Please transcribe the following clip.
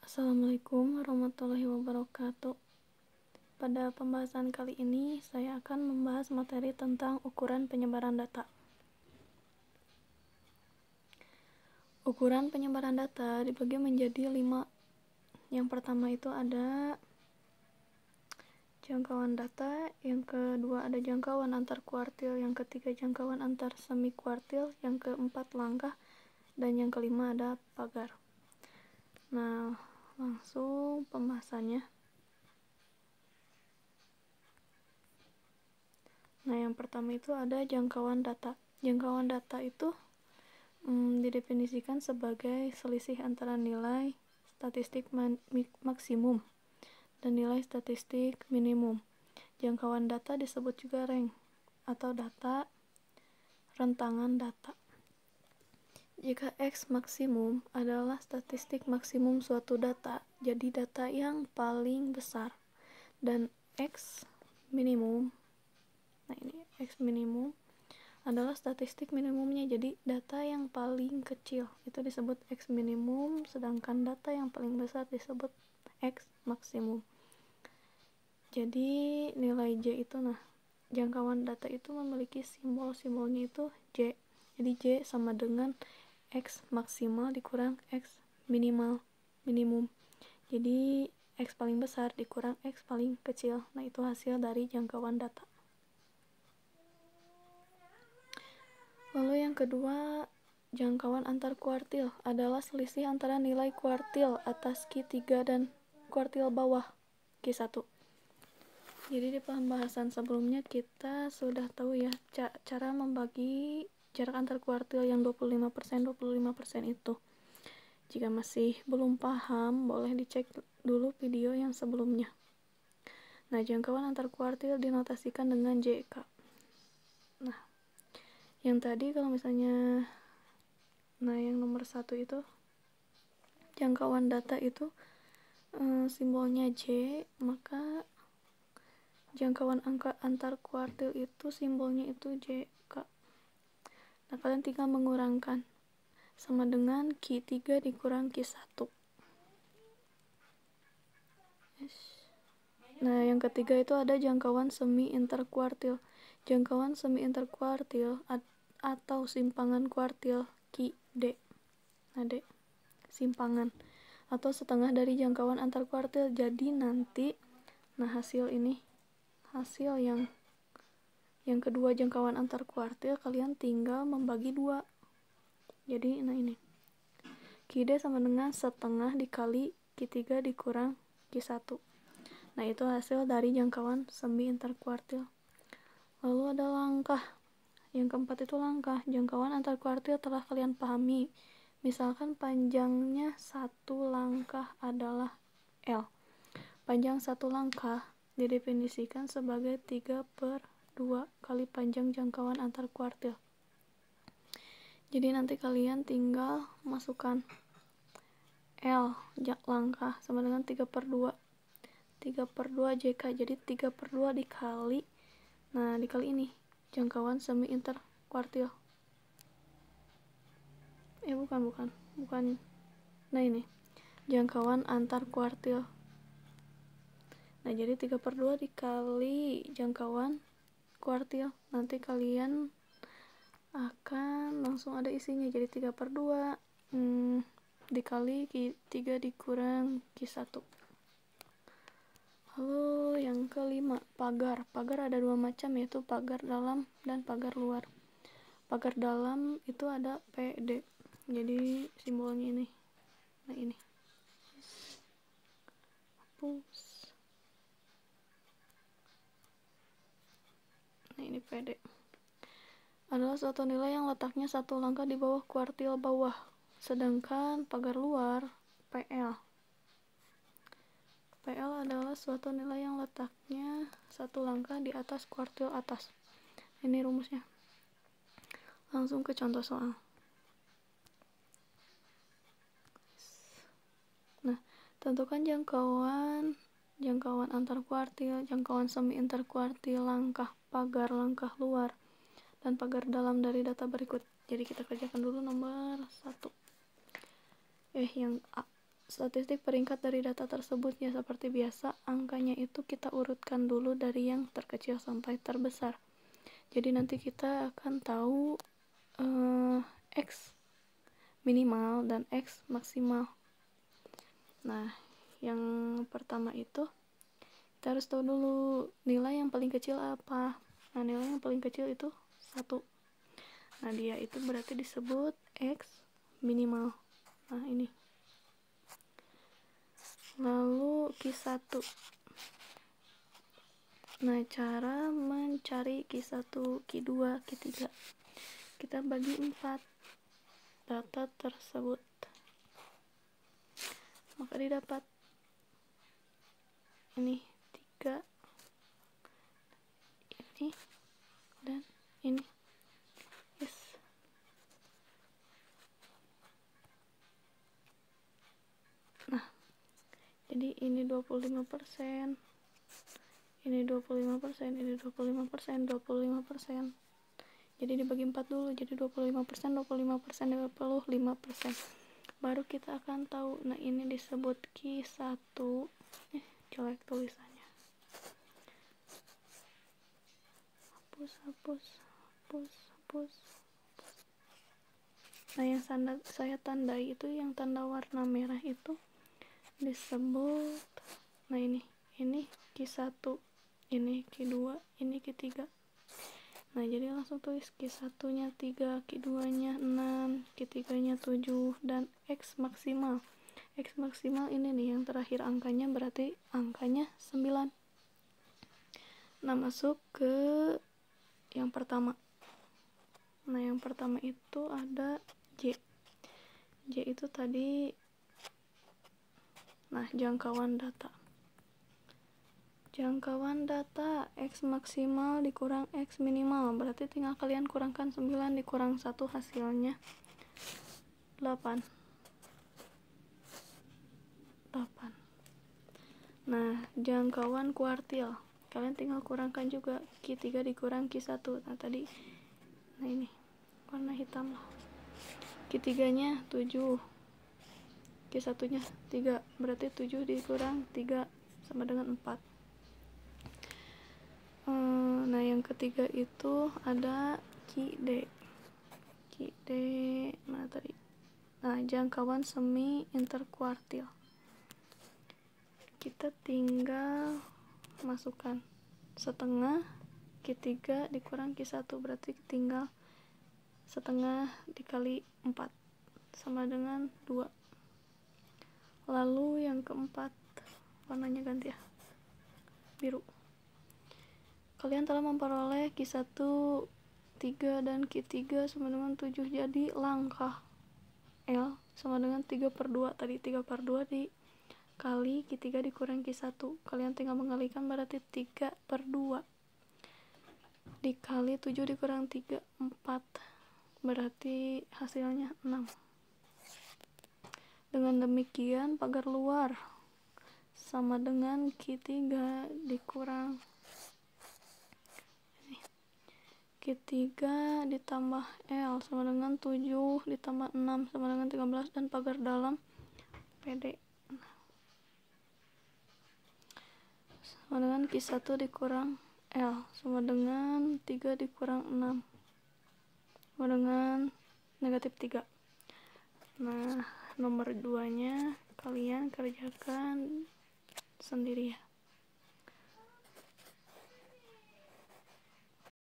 Assalamualaikum warahmatullahi wabarakatuh. Pada pembahasan kali ini, saya akan membahas materi tentang ukuran penyebaran data. Ukuran penyebaran data dibagi menjadi 5. Yang pertama itu ada jangkauan data, yang kedua ada jangkauan antar kuartil, yang ketiga jangkauan antar semi kuartil, yang keempat langkah, dan yang kelima ada pagar. Nah, langsung pembahasannya. Nah, yang pertama itu ada jangkauan data. Jangkauan data itu didefinisikan sebagai selisih antara nilai statistik maksimum dan nilai statistik minimum. Jangkauan data disebut juga range atau data rentangan data. Jika X maksimum adalah statistik maksimum suatu data, jadi data yang paling besar, dan X minimum, nah ini X minimum adalah statistik minimumnya, jadi data yang paling kecil itu disebut X minimum, sedangkan data yang paling besar disebut X maksimum. Jadi nilai J itu, jangkauan data itu memiliki simbol-simbolnya itu J. Jadi J sama dengan X maksimal dikurang X minimum. Jadi X paling besar dikurang X paling kecil. Nah, itu hasil dari jangkauan data. Lalu yang kedua, jangkauan antar kuartil adalah selisih antara nilai kuartil atas Q3 dan kuartil bawah Q1. Jadi di pembahasan sebelumnya kita sudah tahu ya cara membagi jarak antar kuartil yang 25% itu. Jika masih belum paham, boleh dicek dulu video yang sebelumnya. Nah, jangkauan antar kuartil dinotasikan dengan JK. Nah, yang tadi kalau misalnya, yang nomor 1 itu jangkauan data itu simbolnya J, maka jangkauan angka antar kuartil itu simbolnya itu JK. Nah, kalian tinggal mengurangkan sama dengan Q3 dikurang Q1. Nah, yang ketiga itu ada jangkauan semi interkuartil. Jangkauan semi interkuartil atau simpangan kuartil QD. Nah, D, simpangan atau setengah dari jangkauan antar kuartil. Jadi nanti hasil yang kedua jangkauan antar kuartil kalian tinggal membagi 2. Jadi ini QD sama dengan setengah dikali Q3 dikurang Q1. Nah, itu hasil dari jangkauan semi interkuartil. Lalu ada langkah. Yang keempat itu langkah. Jangkauan antar kuartil telah kalian pahami. Misalkan panjangnya satu langkah adalah L. Panjang satu langkah didefinisikan sebagai 3/2 kali panjang jangkauan antar kuartil. Jadi nanti kalian tinggal masukkan L langkah sama dengan 3/2 JK. Jadi 3/2 dikali ini jangkauan semi interkuartil. Bukan. Nah, ini jangkauan antar kuartil. Nah, jadi 3/2 dikali jangkauan kuartil. Nanti kalian akan langsung ada isinya. Jadi 3/2 dikali Q3 dikurang Q1. Lalu yang kelima, pagar. Pagar ada 2 macam, yaitu pagar dalam dan pagar luar. Pagar dalam itu ada PD. Jadi simbolnya ini. Nah, ini. Hapus. Nah, ini PD. Adalah suatu nilai yang letaknya satu langkah di bawah kuartil bawah. Sedangkan pagar luar PL. PL adalah suatu nilai yang letaknya satu langkah di atas kuartil atas. Ini rumusnya. Langsung ke contoh soal. Nah, tentukan jangkauan antar kuartil, jangkauan semi interkuartil, langkah pagar, langkah luar, dan pagar dalam dari data berikut. Jadi kita kerjakan dulu nomor 1. Yang A. statistik peringkat dari data tersebut. Ya seperti biasa, angkanya itu kita urutkan dulu dari yang terkecil sampai terbesar. Jadi nanti kita akan tahu X minimal dan X maksimal. Nah, yang pertama itu kita harus tahu dulu nilai yang paling kecil apa. Nah, nilai yang paling kecil itu 1. Nah, dia itu berarti disebut X minimal. Nah, ini. Lalu Q1. Nah, cara mencari Q1, Q2, Q3. Kita bagi 4 data tersebut. Maka didapat ini 3, ini, dan ini. Yes. Nah, jadi ini 25%, ini 25%, ini 25%, 25%. Jadi dibagi 4 dulu, jadi 25%, 25%, 25%. Baru kita akan tahu. Nah, ini disebut Q1. Jelek tulisannya. Hapus. Nah, yang saya tandai itu, yang tanda warna merah itu disebut, nah ini Q1, ini Q2, ini Q3. Nah, jadi langsung tulis Q1 nya 3, Q2 nya 6, Q3 nya 7, dan X maksimal. X maksimal ini nih yang terakhir angkanya, berarti angkanya 9. Nah, masuk ke yang pertama. Nah, yang pertama itu ada J. J itu tadi, nah, jangkauan data. Jangkauan data X maksimal dikurang X minimal, berarti tinggal kalian kurangkan 9 dikurang 1, hasilnya 8. Nah, jangkauan kuartil, kalian tinggal kurangkan juga Q3 dikurang Q1. Nah, tadi, nah ini warna hitam lah. Q3 nya 7, Q1 nya 3, berarti 7 dikurang 3 sama dengan 4. Nah, yang ketiga itu ada QD. Mana tadi? Nah, jangkauan semi interkuartil. Kita tinggal masukkan setengah Q3 dikurang Q1, berarti tinggal setengah dikali 4 sama dengan 2. Lalu yang keempat, warnanya ganti ya, biru. Kalian telah memperoleh Q1 3 dan Q3 sama dengan 7. Jadi langkah L sama dengan 3/2. Tadi 3/2 dikali Q3 dikurang Q1. Kalian tinggal mengalikan, berarti 3/2 dikali 7 dikurang 3, 4. Berarti hasilnya 6. Dengan demikian pagar luar sama dengan Q3 dikurang Q3 ditambah L sama dengan 7 ditambah 6 sama dengan 13, dan pagar dalam PD sama dengan Q1 dikurang L sama dengan 3 dikurang 6 sama dengan negatif 3. Nah, nomor 2 nya kalian kerjakan sendiri ya.